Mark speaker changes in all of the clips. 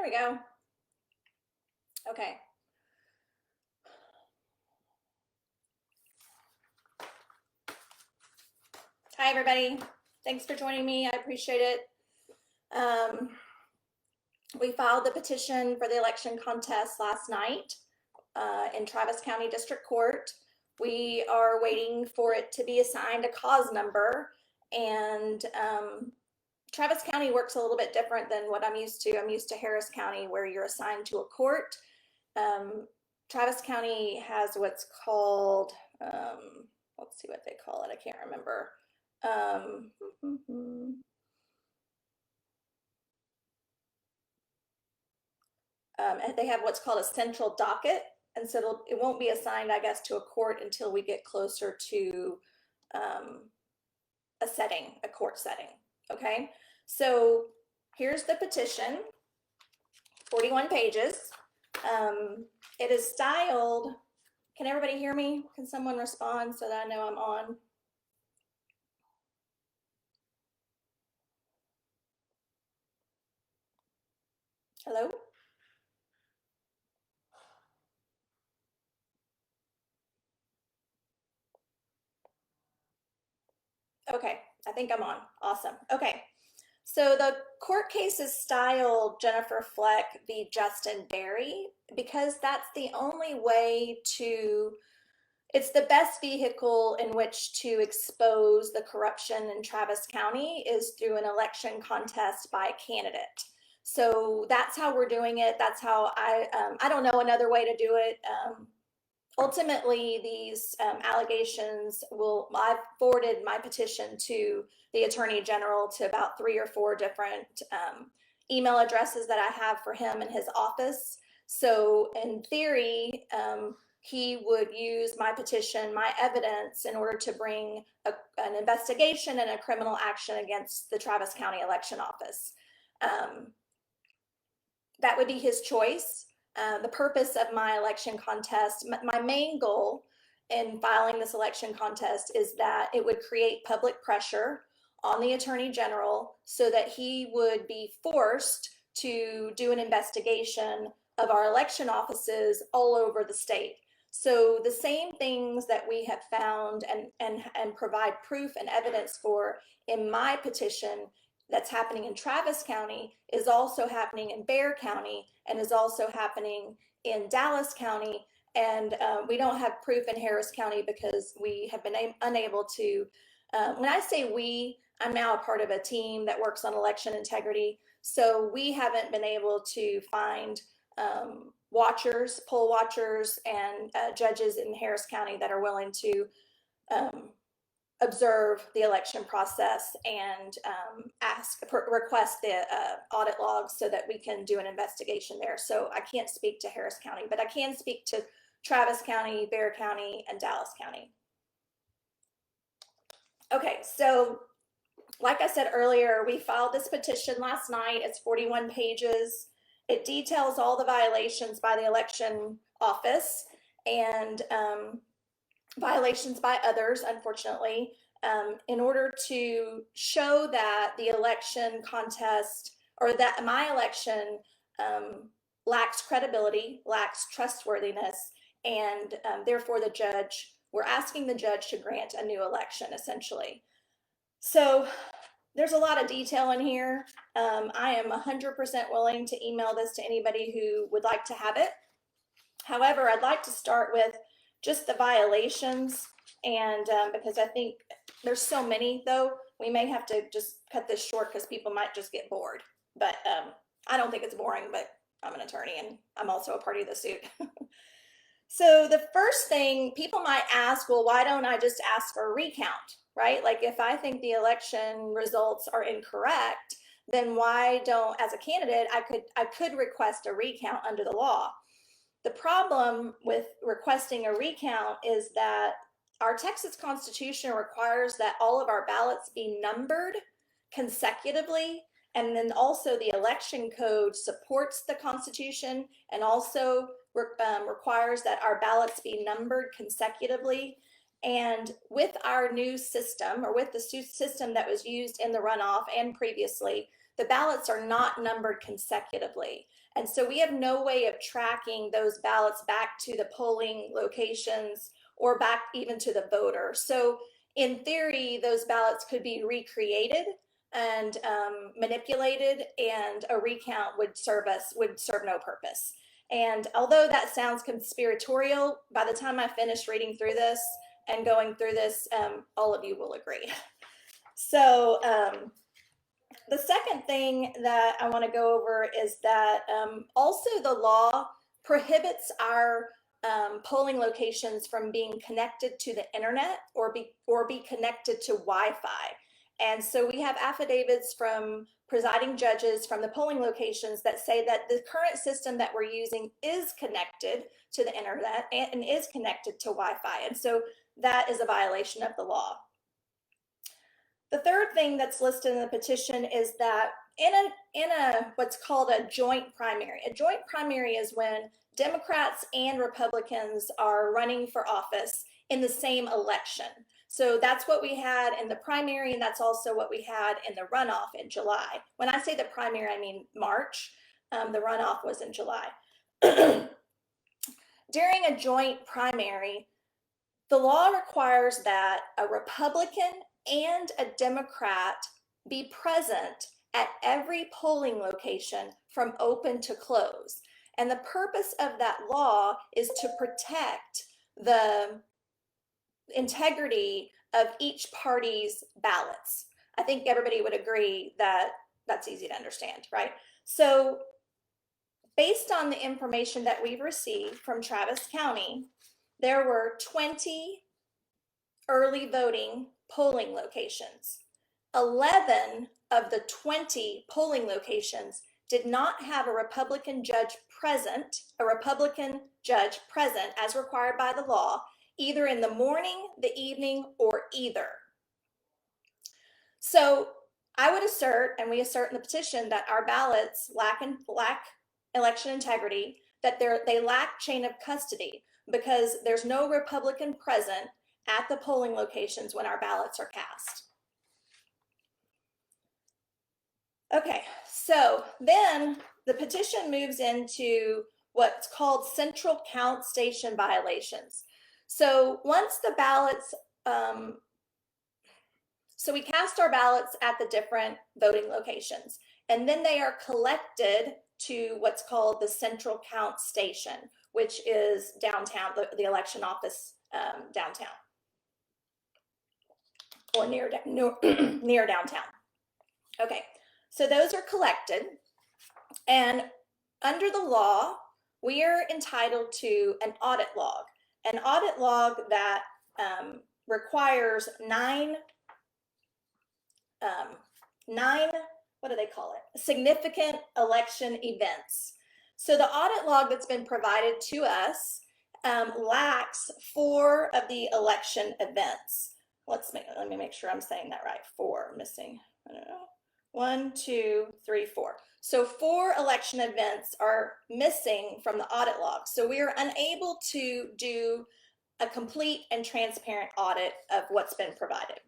Speaker 1: There we go. Okay. Hi, everybody. Thanks for joining me. I appreciate it. We filed the petition for the election contest last night in Travis County District Court. We are waiting for it to be assigned a cause number, and Travis County works a little bit different than what I'm used to. I'm used to Harris County, where you're assigned to a court. Travis County has what's called, let's see what they call it. I can't remember. And they have what's called a central docket. And so it won't be assigned, I guess, to a court until we get closer to a court setting. Okay. So here's the petition, 41 pages. It is styled. Can everybody hear me? Can someone respond so that I know I'm on? Hello? Okay, I think I'm on. Awesome. Okay. So the court case is styled Jennifer Fleck v. Justin Berry because that's the only way it's the best vehicle in which to expose the corruption in Travis County is through an election contest by a candidate. So that's how we're doing it. That's how I don't know another way to do it. Ultimately, these allegations I've forwarded my petition to the Attorney General to about 3 or 4 different email addresses that I have for him in his office. So in theory, he would use my petition, my evidence, in order to bring an investigation and a criminal action against the Travis County Election Office. That would be his choice. The purpose of my election contest, my main goal in filing this election contest is that it would create public pressure on the Attorney General so that he would be forced to do an investigation of our election offices all over the state. So the same things that we have found and provide proof and evidence for in my petition that's happening in Travis County is also happening in Bexar County and is also happening in Dallas County. And we don't have proof in Harris County because we have been unable to, when I say we, I'm now a part of a team that works on election integrity. So we haven't been able to find poll watchers and judges in Harris County that are willing to observe the election process and request the audit logs so that we can do an investigation there. So I can't speak to Harris County, but I can speak to Travis County, Bexar County, and Dallas County. Okay, so like I said earlier, we filed this petition last night. It's 41 pages. It details all the violations by the election office and violations by others, unfortunately, in order to show that the election contest or that my election lacks credibility, lacks trustworthiness, and therefore we're asking the judge to grant a new election, essentially. So there's a lot of detail in here. I am 100% willing to email this to anybody who would like to have it. However, I'd like to start with just the violations, and because I think there's so many, though, we may have to just cut this short because people might just get bored. But I don't think it's boring, but I'm an attorney and I'm also a party to the suit. So the first thing people might ask, well, why don't I just ask for a recount, right? Like if I think the election results are incorrect, then why don't, as a candidate, I could request a recount under the law. The problem with requesting a recount is that our Texas Constitution requires that all of our ballots be numbered consecutively, and then also the election code supports the Constitution and also requires that our ballots be numbered consecutively. And with our new system, or with the system that was used in the runoff and previously, the ballots are not numbered consecutively. And so we have no way of tracking those ballots back to the polling locations or back even to the voter. So in theory, those ballots could be recreated and manipulated, and a recount would serve no purpose. And although that sounds conspiratorial, by the time I finish reading through this and going through this, all of you will agree. So the second thing that I want to go over is that also the law prohibits our polling locations from being connected to the internet or be connected to Wi-Fi. And so we have affidavits from presiding judges from the polling locations that say that the current system that we're using is connected to the internet and is connected to Wi-Fi. And so that is a violation of the law. The third thing that's listed in the petition is that in a what's called a joint primary. A joint primary is when Democrats and Republicans are running for office in the same election. So that's what we had in the primary, and that's also what we had in the runoff in July. When I say the primary, I mean March. The runoff was in July. During a joint primary, the law requires that a Republican and a Democrat be present at every polling location from open to close. And the purpose of that law is to protect the integrity of each party's ballots. I think everybody would agree that that's easy to understand, right? So based on the information that we've received from Travis County, there were 20 early voting polling locations. 11 of the 20 polling locations did not have a Republican judge present as required by the law, either in the morning, the evening, or either. So I would assert, and we assert in the petition, that our ballots lack election integrity, that they lack chain of custody, because there's no Republican present at the polling locations when our ballots are cast. Okay, so then the petition moves into what's called central count station violations. So once the ballots, so we cast our ballots at the different voting locations, and then they are collected to what's called the central count station, which is downtown, the election office downtown, or near downtown. Okay, so those are collected, and under the law, we are entitled to an audit log that requires nine, what do they call it? Significant election events. So the audit log that's been provided to us lacks 4 of the election events. Let me make sure I'm saying that right. 4 missing. I don't know. 1, 2, 3, 4. So 4 election events are missing from the audit log. So we are unable to do a complete and transparent audit of what's been provided.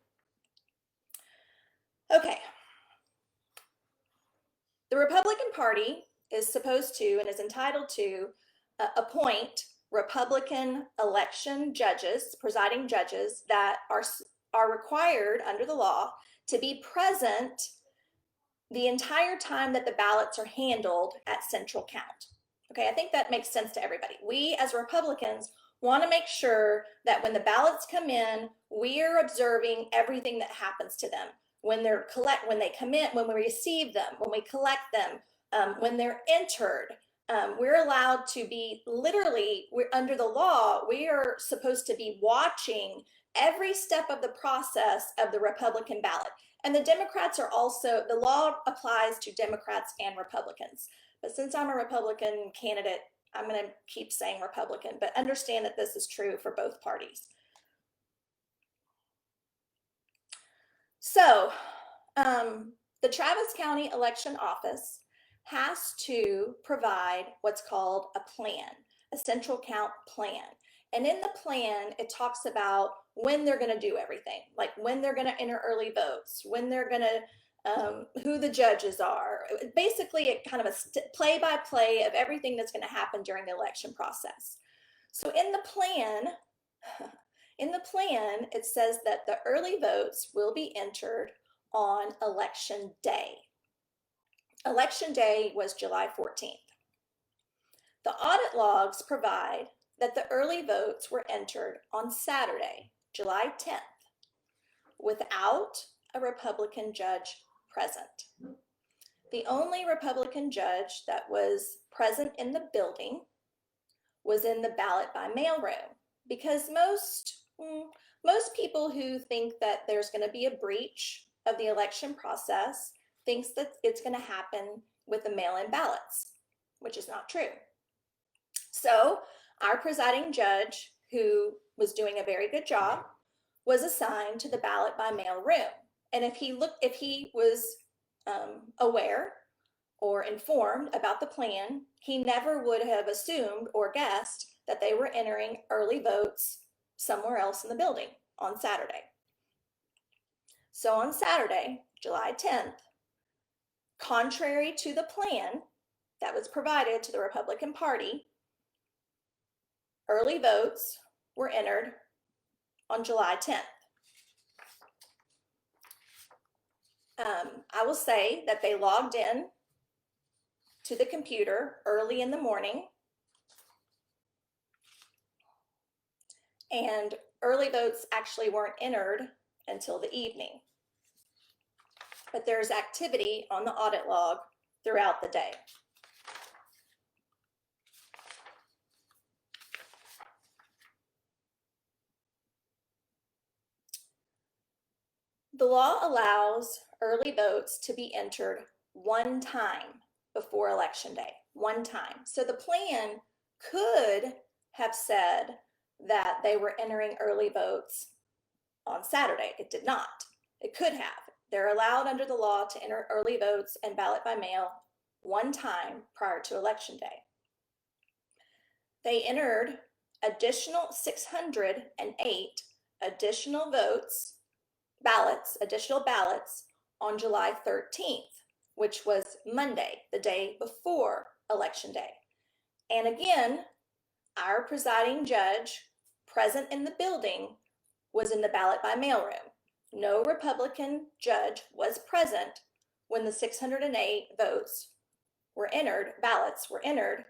Speaker 1: Okay. The Republican Party is supposed to and is entitled to appoint Republican election judges, presiding judges, that are required under the law to be present the entire time that the ballots are handled at central count. Okay, I think that makes sense to everybody. We as Republicans want to make sure that when the ballots come in, we are observing everything that happens to them. When they come in, when we receive them, when we collect them, when they're entered, we're allowed to be under the law, we are supposed to be watching every step of the process of the Republican ballot. And the Democrats are also, the law applies to Democrats and Republicans. But since I'm a Republican candidate, I'm going to keep saying Republican, but understand that this is true for both parties. So the Travis County Election Office has to provide what's called a plan, a central count plan. And in the plan, it talks about when they're going to do everything, like when they're going to enter early votes, when they're going to who the judges are. Basically, it kind of a play-by-play of everything that's going to happen during the election process. So in the plan, it says that the early votes will be entered on election day. Election day was July 14th. The audit logs provide that the early votes were entered on Saturday, July 10th, without a Republican judge present. The only Republican judge that was present in the building was in the ballot by mail room, because most people who think that there's going to be a breach of the election process thinks that it's going to happen with the mail-in ballots, which is not true. So our presiding judge, who was doing a very good job, was assigned to the ballot by mail room. And if he was aware or informed about the plan, he never would have assumed or guessed that they were entering early votes somewhere else in the building on Saturday. So on Saturday, July 10th, contrary to the plan that was provided to the Republican Party, early votes were entered on July 10th. I will say that they logged in to the computer early in the morning, and early votes actually weren't entered until the evening. But there's activity on the audit log throughout the day. The law allows early votes to be entered one time before Election Day, one time. So the plan could have said that they were entering early votes on Saturday. It did not. It could have. They're allowed under the law to enter early votes and ballot by mail one time prior to Election Day. They entered additional 608 additional ballots on July 13th, which was Monday, the day before Election Day. And again, our presiding judge present in the building was in the ballot by mail room. No Republican judge was present when the 608 ballots were entered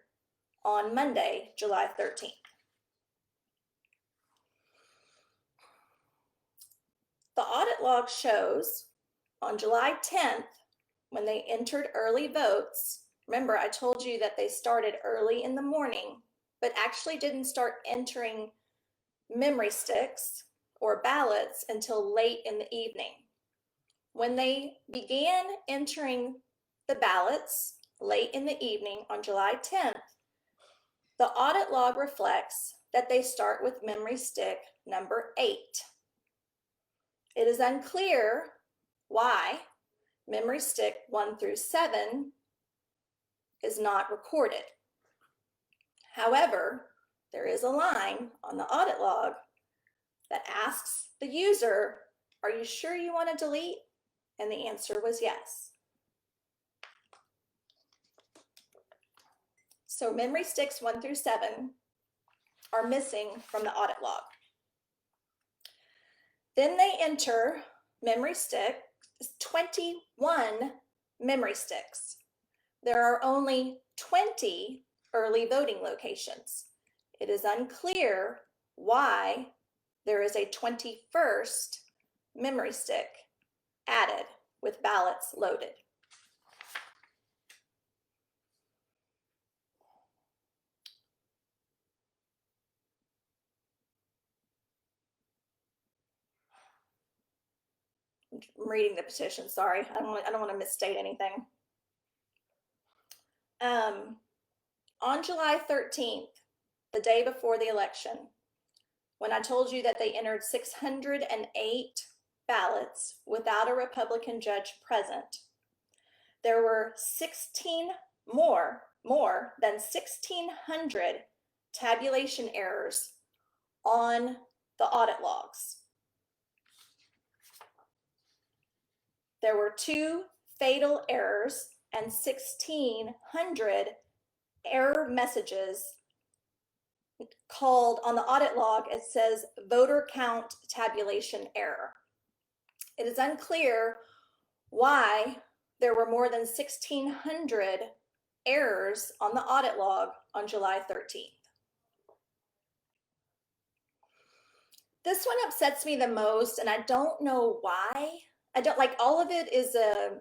Speaker 1: on Monday, July 13th. The audit log shows on July 10th, when they entered early votes, remember I told you that they started early in the morning, but actually didn't start entering memory sticks or ballots until late in the evening. When they began entering the ballots late in the evening on July 10th, the audit log reflects that they start with memory stick number 8. It is unclear why memory stick 1 through 7 is not recorded. However, there is a line on the audit log that asks the user, "Are you sure you want to delete?" And the answer was yes. So memory sticks 1 through 7 are missing from the audit log. Then they enter memory stick 21 memory sticks. There are only 20 early voting locations. It is unclear why there is a 21st memory stick added with ballots loaded. I'm reading the petition, sorry. I don't want to misstate anything. On July 13th, the day before the election, when I told you that they entered 608 ballots without a Republican judge present, there were more than 1,600 tabulation errors on the audit logs. there were 2 fatal errors and 1,600 error messages called on the audit log. It says voter count tabulation error. It is unclear why there were more than 1,600 errors on the audit log on July 13th. This one upsets me the most, and I don't know why. I don't like, all of it is a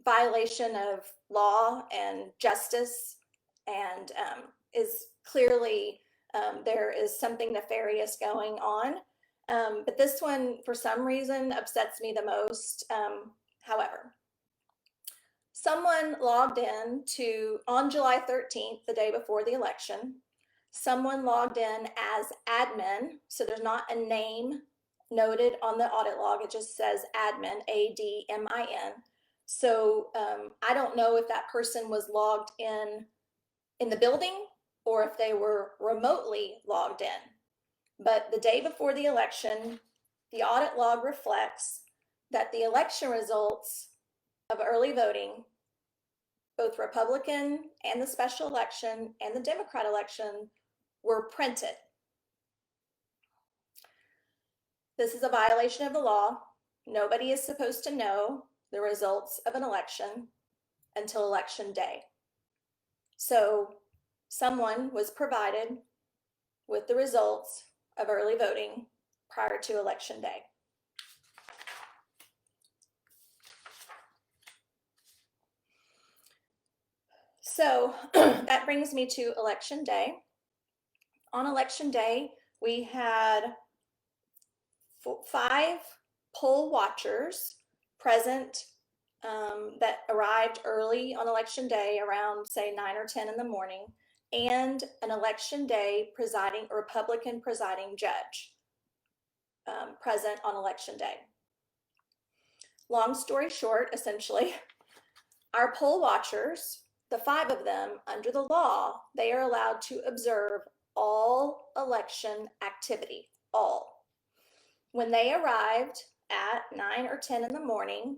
Speaker 1: violation of law and justice, and is clearly there is something nefarious going on. But this one, for some reason, upsets me the most. However, someone logged in on July 13th, the day before the election, someone logged in as admin, so there's not a name noted on the audit log, it just says admin, ADMIN. So I don't know if that person was logged in the building or if they were remotely logged in. But the day before the election, the audit log reflects that the election results of early voting, both Republican and the special election and the Democrat election, were printed. This is a violation of the law. Nobody is supposed to know the results of an election until election day. So someone was provided with the results of early voting prior to election day. So that brings me to election day. On election day, we had 5 poll watchers present that arrived early on election day around, say, 9 or 10 in the morning, and an election day Republican presiding judge present on election day. Long story short, essentially, our poll watchers, the 5 of them, under the law, they are allowed to observe all election activity, all. When they arrived at 9 or 10 in the morning,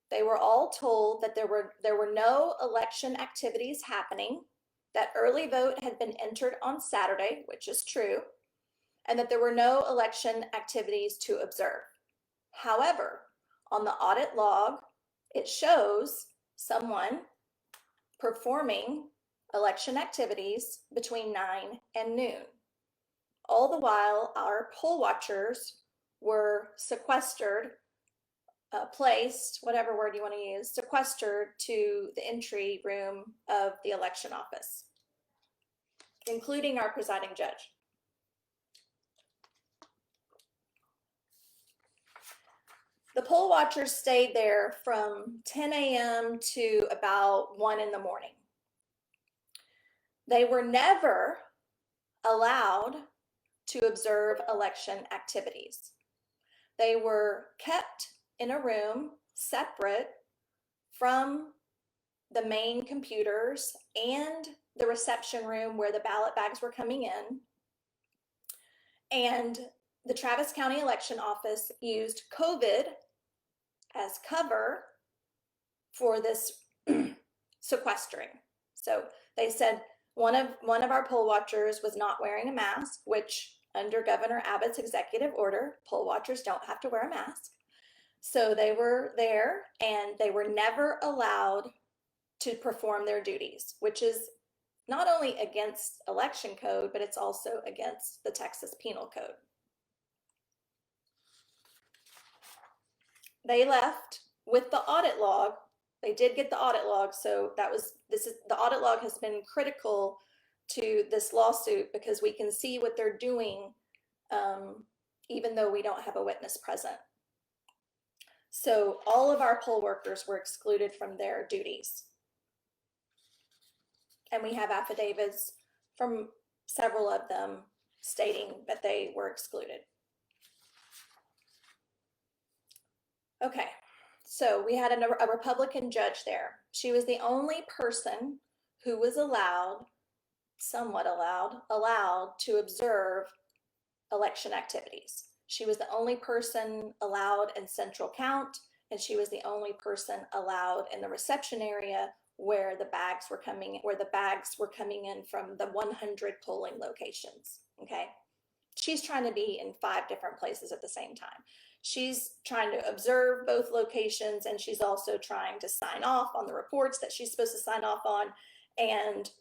Speaker 1: they were all told that there were no election activities happening, that early vote had been entered on Saturday, which is true, and that there were no election activities to observe. However, on the audit log, it shows someone performing election activities between 9 and noon. All the while, our poll watchers were sequestered, placed, whatever word you want to use, sequestered to the entry room of the election office, including our presiding judge. The poll watchers stayed there from 10 a.m. to about 1 in the morning. They were never allowed to observe election activities. They were kept in a room separate from the main computers and the reception room where the ballot bags were coming in. And the Travis County Election Office used COVID as cover for this sequestering. So they said one of our poll watchers was not wearing a mask, which under Governor Abbott's executive order, poll watchers don't have to wear a mask. So they were there and they were never allowed to perform their duties, which is not only against election code, but it's also against the Texas Penal Code. They left with the audit log. They did get the audit log, so the audit log has been critical to this lawsuit because we can see what they're doing, even though we don't have a witness present. So all of our poll workers were excluded from their duties. And we have affidavits from several of them stating that they were excluded. Okay, so we had a Republican judge there. She was the only person who was somewhat allowed to observe election activities. She was the only person allowed in central count and she was the only person allowed in the reception area where the bags were coming in from the 100 polling locations. Okay. She's trying to be in 5 different places at the same time. She's trying to observe both locations, and she's also trying to sign off on the reports that she's supposed to sign off on. And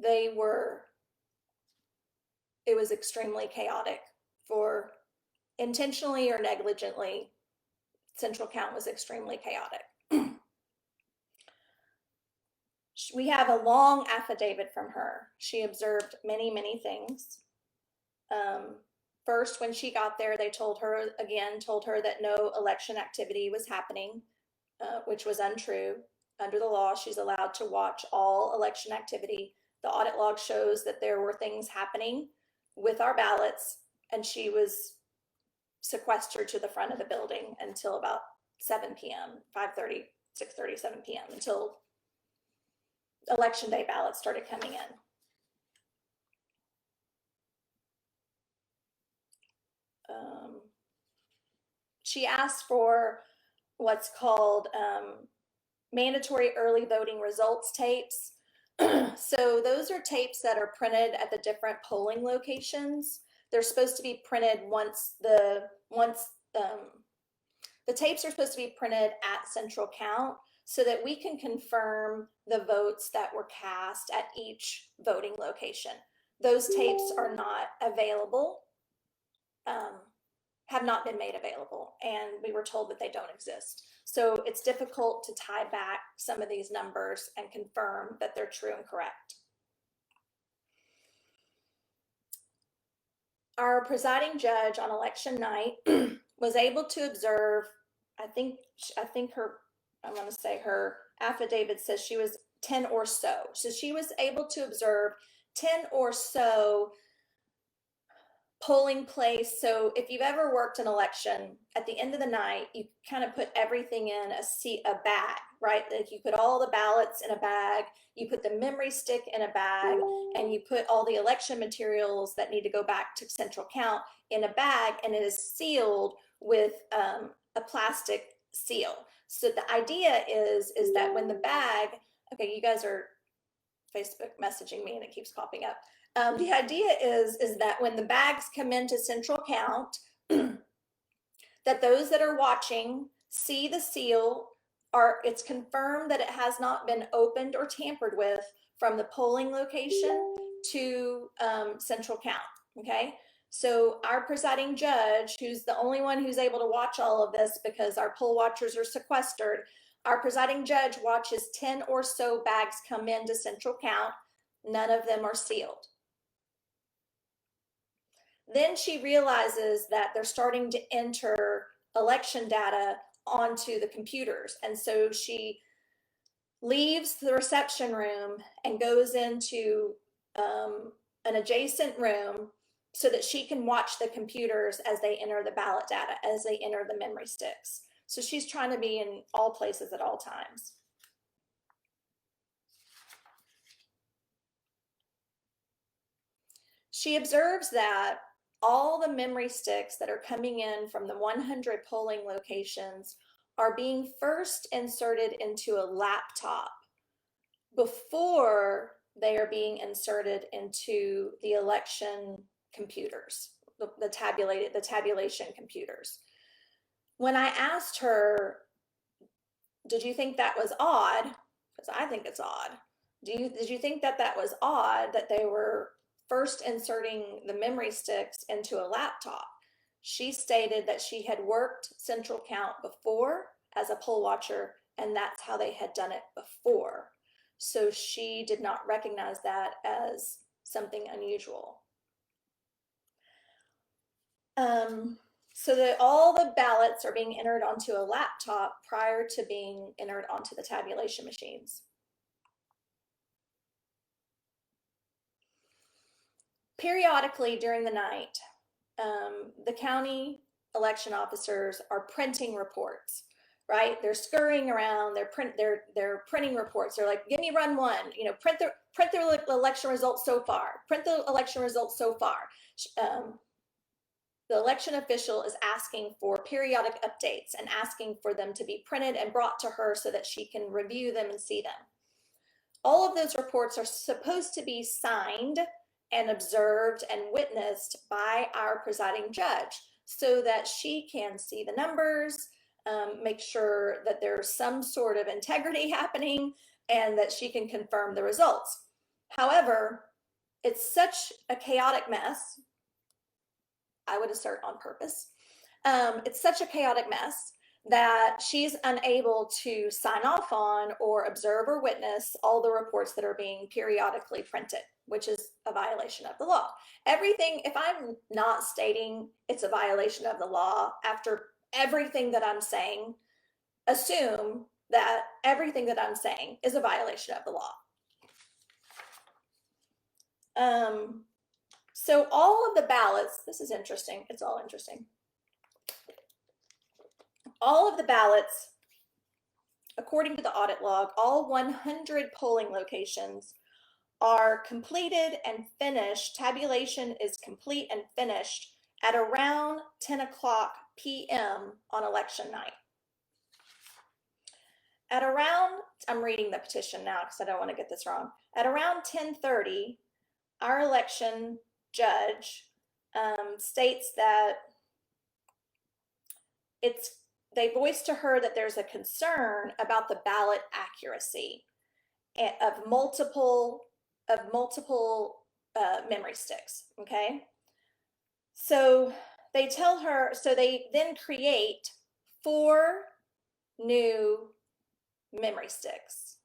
Speaker 1: it was extremely chaotic. For intentionally or negligently, Central Count was extremely chaotic. We have a long affidavit from her. She observed many, many things. First, when she got there, they told her that no election activity was happening, which was untrue. Under the law, she's allowed to watch all election activity. The audit log shows that there were things happening with our ballots, and she was sequestered to the front of the building until about 7 p.m., 5:30, 6:30, 7 p.m., until election day ballots started coming in. She asked for what's called mandatory early voting results tapes. So those are tapes that are printed at the different polling locations. They're supposed to be printed once the tapes are supposed to be printed at Central Count so that we can confirm the votes that were cast at each voting location. Those tapes are not available, have not been made available, and we were told that they don't exist. So it's difficult to tie back some of these numbers and confirm that they're true and correct. Our presiding judge on election night was able to observe, I think her affidavit says she was 10 or so. So she was able to observe 10 or so polling place. So if you've ever worked an election, at the end of the night, you kind of put everything in a bag, right? Like you put all the ballots in a bag, you put the memory stick in a bag, and you put all the election materials that need to go back to Central Count in a bag, and it is sealed with a plastic seal. So the idea is that when the bag, okay, you guys are Facebook messaging me and it keeps popping up. The idea is that when the bags come into Central Count, that those that are watching see the seal, it's confirmed that it has not been opened or tampered with from the polling location to Central Count, okay? So our presiding judge, who's the only one who's able to watch all of this because our poll watchers are sequestered, our presiding judge watches 10 or so bags come into Central Count. None of them are sealed. Then she realizes that they're starting to enter election data onto the computers. And so she leaves the reception room and goes into an adjacent room so that she can watch the computers as they enter the ballot data, as they enter the memory sticks. So she's trying to be in all places at all times. She observes that all the memory sticks that are coming in from the 100 polling locations are being first inserted into a laptop before they are being inserted into the election computers, the tabulation computers. When I asked her, did you think that was odd? Because I think it's odd. Did you think that was odd that they were first inserting the memory sticks into a laptop? She stated that she had worked Central Count before as a poll watcher, and that's how they had done it before. So she did not recognize that as something unusual. So that all the ballots are being entered onto a laptop prior to being entered onto the tabulation machines. Periodically during the night, the county election officers are printing reports, right? They're scurrying around, they're printing reports. They're like, give me run one, print the election results so far, print the election results so far. the election official is asking for periodic updates and asking for them to be printed and brought to her so that she can review them and see them. All of those reports are supposed to be signed and observed and witnessed by our presiding judge so that she can see the numbers, make sure that there's some sort of integrity happening, and that she can confirm the results. However, it's such a chaotic mess, I would assert on purpose. It's such a chaotic mess that she's unable to sign off on or observe or witness all the reports that are being periodically printed, which is a violation of the law. Everything, if I'm not stating it's a violation of the law after everything that I'm saying, assume that everything that I'm saying is a violation of the law. So all of the ballots, this is interesting, it's all interesting. All of the ballots, according to the audit log, all 100 polling locations are completed and finished. Tabulation is complete and finished at around 10 o'clock p.m. on election night. At around, I'm reading the petition now because I don't want to get this wrong. At around 10:30, our election judge states that they voiced to her that there's a concern about the ballot accuracy of multiple memory sticks. Okay, so they tell her, so they then create 4 new memory sticks.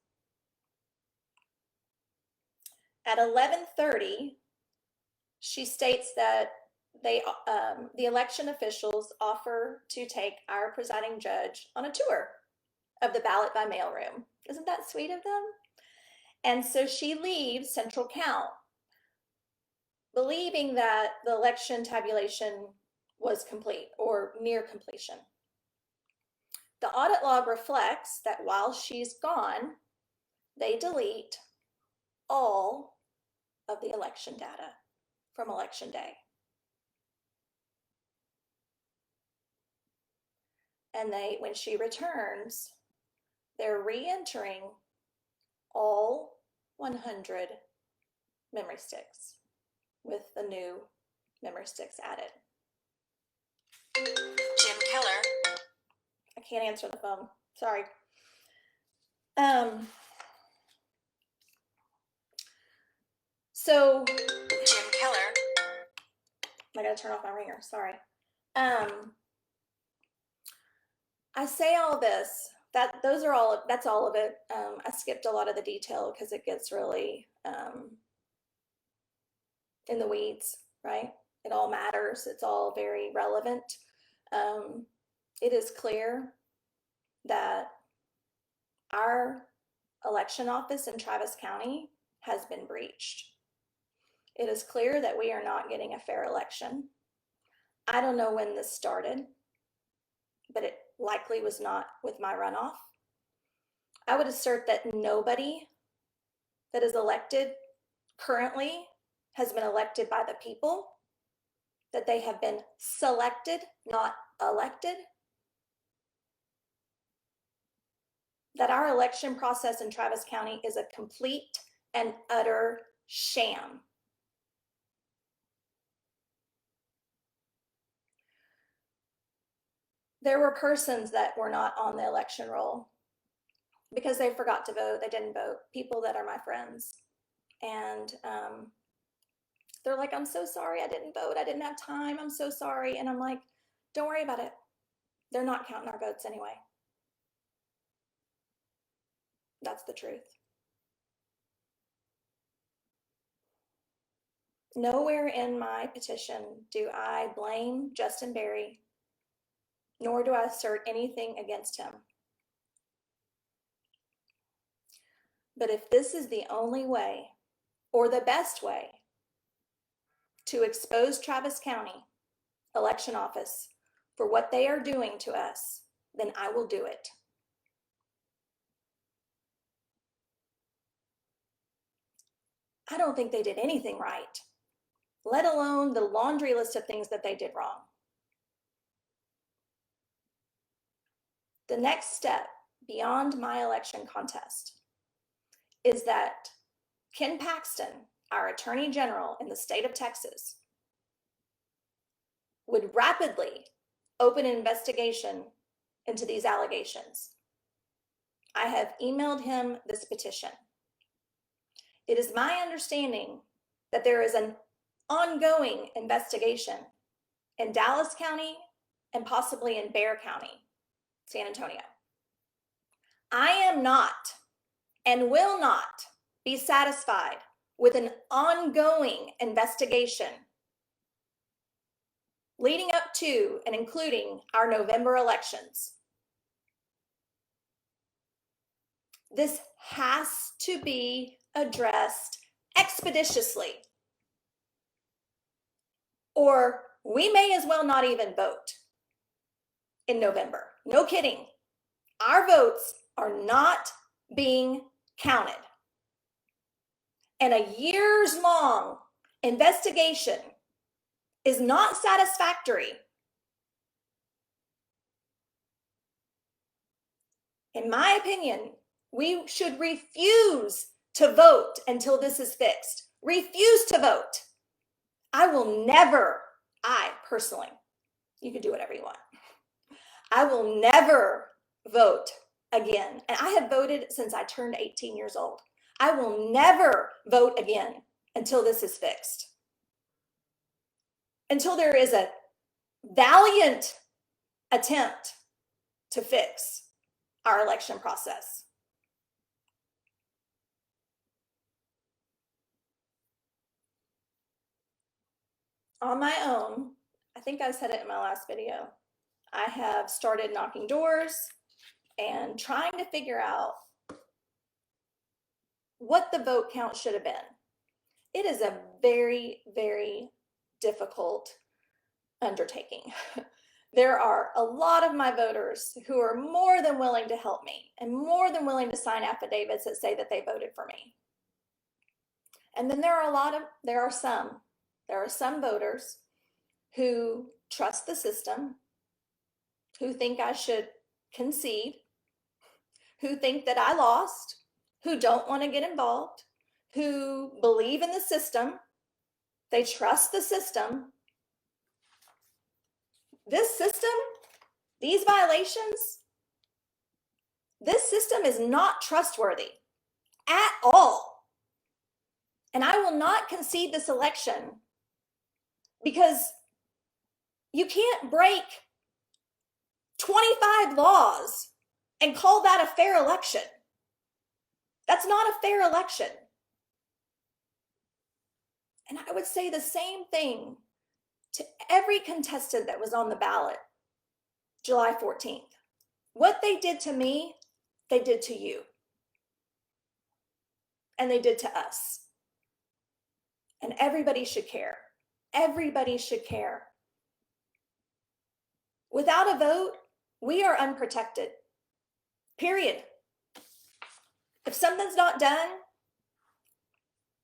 Speaker 1: At 11:30, she states that the election officials offer to take our presiding judge on a tour of the ballot by mail room. Isn't that sweet of them? And so she leaves Central Count, believing that the election tabulation was complete or near completion. The audit log reflects that while she's gone, they delete all of the election data from election day. And when she returns, they're re-entering all 100 memory sticks with the new memory sticks added. Jim Keller. I can't answer the phone. Sorry. So Jim Keller. I gotta turn off my ringer. Sorry. I say all this, that's all of it. I skipped a lot of the detail because it gets really in the weeds, right? It all matters. It's all very relevant. It is clear that our election office in Travis County has been breached. It is clear that we are not getting a fair election. I don't know when this started, but it likely was not with my runoff. I would assert that nobody that is elected currently has been elected by the people, that they have been selected, not elected, that our election process in Travis County is a complete and utter sham. There were persons that were not on the election roll because they forgot to vote, they didn't vote, people that are my friends. And they're like, I'm so sorry, I didn't vote, I didn't have time, I'm so sorry. And I'm like, don't worry about it. They're not counting our votes anyway. That's the truth. Nowhere in my petition do I blame Justin Berry, nor do I assert anything against him. But if this is the only way, or the best way, to expose Travis County election office for what they are doing to us, then I will do it. I don't think they did anything right, let alone the laundry list of things that they did wrong. The next step beyond my election contest is that Ken Paxton, our Attorney General in the state of Texas, would rapidly open an investigation into these allegations. I have emailed him this petition. It is my understanding that there is an ongoing investigation in Dallas County and possibly in Bexar County, San Antonio. I am not and will not be satisfied with an ongoing investigation leading up to and including our November elections. This has to be addressed expeditiously, or we may as well not even vote in November. No kidding. Our votes are not being counted. And a years-long investigation is not satisfactory. In my opinion, we should refuse to vote until this is fixed. Refuse to vote. I personally, you can do whatever you want. I will never vote again. And I have voted since I turned 18 years old. I will never vote again until this is fixed. Until there is a valiant attempt to fix our election process. On my own, I think I said it in my last video, I have started knocking doors and trying to figure out what the vote count should have been. It is a very, very difficult undertaking. There are a lot of my voters who are more than willing to help me and more than willing to sign affidavits that say that they voted for me. And then there are some voters who trust the system, who think I should concede, who think that I lost, who don't want to get involved, who believe in the system. They trust the system. This system, these violations, this system is not trustworthy at all. And I will not concede this election because you can't break 25 laws and call that a fair election. That's not a fair election. And I would say the same thing to every contestant that was on the ballot July 14th. What they did to me, they did to you. And they did to us. And everybody should care. Everybody should care. Without a vote, we are unprotected. Period. If something's not done,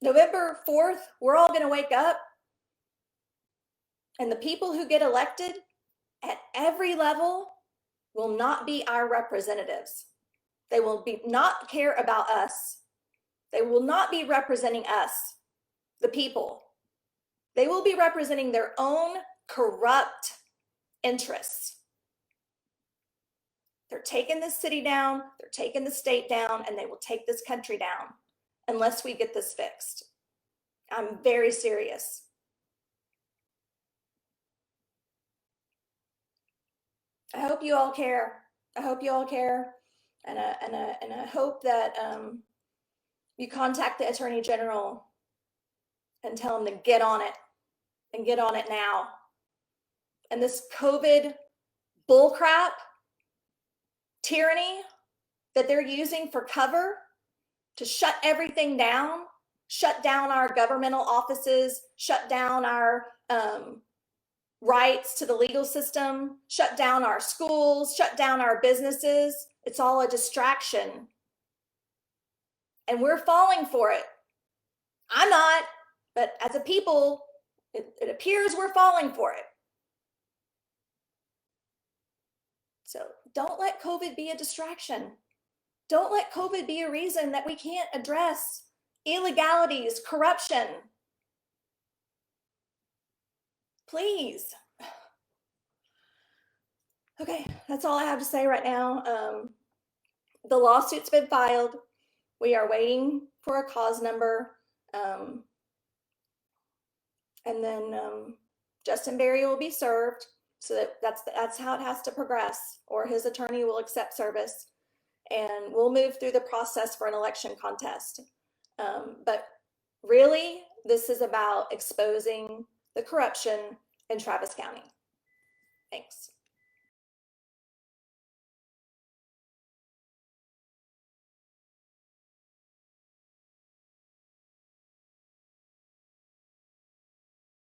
Speaker 1: November 4th, we're all going to wake up, and the people who get elected at every level will not be our representatives. They will not care about us. They will not be representing us, the people. They will be representing their own corrupt interests. They're taking this city down, they're taking the state down, and they will take this country down unless we get this fixed. I'm very serious. I hope you all care. I hope you all care. And I hope that you contact the Attorney General and tell him to get on it and get on it now. And this COVID bullcrap tyranny that they're using for cover to shut everything down, shut down our governmental offices, shut down our rights to the legal system, shut down our schools, shut down our businesses. It's all a distraction. And we're falling for it. I'm not, but as a people, it appears we're falling for it. So don't let COVID be a distraction. Don't let COVID be a reason that we can't address illegalities, corruption. Please. Okay, that's all I have to say right now. The lawsuit's been filed. We are waiting for a cause number. And then Justin Berry will be served. So that's how it has to progress, or his attorney will accept service. And we'll move through the process for an election contest. But really, this is about exposing the corruption in Travis County. Thanks.